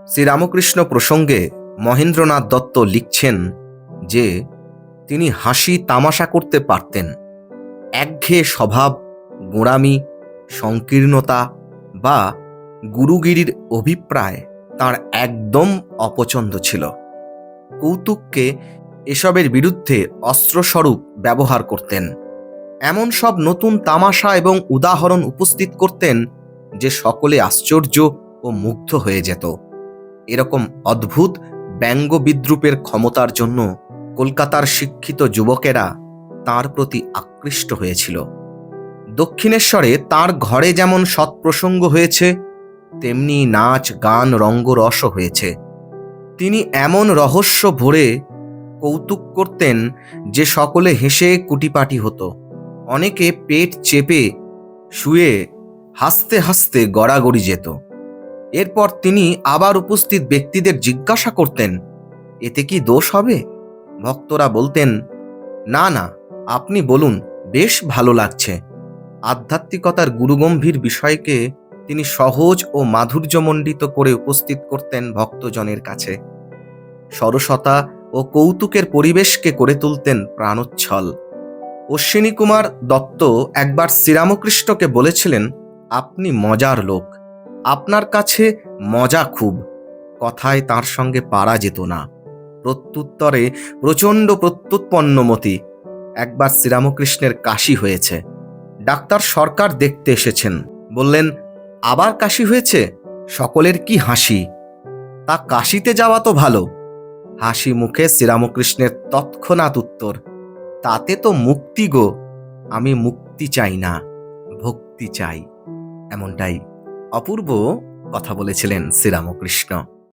শ্রীরামকৃষ্ণ প্রসঙ্গে মহেন্দ্রনাথ দত্ত লিখছেন যে তিনি হাসি তামাশা করতে পারতেন। একঘেয়ে স্বভাব, গোঁড়ামি, সংকীর্ণতা বা গুরুগিরির অভিপ্রায় তাঁর একদম অপছন্দ ছিল। কৌতুককে এসবের বিরুদ্ধে অস্ত্রস্বরূপ ব্যবহার করতেন। এমন সব নতুন তামাশা এবং উদাহরণ উপস্থিত করতেন যে সকলে আশ্চর্য ও মুগ্ধ হয়ে যেত। এরকম অদ্ভুত ব্যঙ্গ বিদ্রুপের ক্ষমতার জন্য কলকাতার শিক্ষিত যুবকেরা তাঁর প্রতি আকৃষ্ট হয়েছিল। দক্ষিণেশ্বরে তাঁর ঘরে যেমন সৎপ্রসঙ্গ হয়েছে, তেমনি নাচ, গান, রঙ্গরসও হয়েছে। তিনি এমন রহস্য ভরে কৌতুক করতেন যে সকলে হেসে কুটিপাটি হতো। অনেকে পেট চেপে শুয়ে হাসতে হাসতে গড়াগড়ি যেত। এরপর তিনি আবার উপস্থিত ব্যক্তিদের জিজ্ঞাসা করতেন, এতে কি দোষ হবে? ভক্তরা বলতেন, না না, আপনি বলুন, বেশ ভালো লাগছে। আধ্যাত্মিকতার গুরুগম্ভীর বিষয়কে তিনি সহজ ও মাধুর্যমণ্ডিত করে উপস্থিত করতেন ভক্তজনের কাছে। সরসতা ও কৌতুকের পরিবেশকে করে তুলতেন প্রাণোচ্ছল। অশ্বিনী কুমার দত্ত একবার শ্রীরামকৃষ্ণকে বলেছিলেন, আপনি মজার লোক, আপনার কাছে মজা খুব। কথায় তার সঙ্গে পারা যেত না। প্রত্যুত্তরে প্রচণ্ড প্রত্যুৎপন্নমতি। একবার শ্রীরামকৃষ্ণের কাশি হয়েছে। ডাক্তার সরকার দেখতে এসেছেন। বললেন, আবার কাশি হয়েছে? সকলের কি হাসি! তা কাশিতে যাওয়া তো ভালো। হাসি মুখে শ্রীরামকৃষ্ণের তৎক্ষণাৎ উত্তর, তাতে তো মুক্তি গো, আমি মুক্তি চাই না, ভক্তি চাই। এমনটাই অপূর্ব কথা বলেছিলেন শ্রীরামকৃষ্ণ।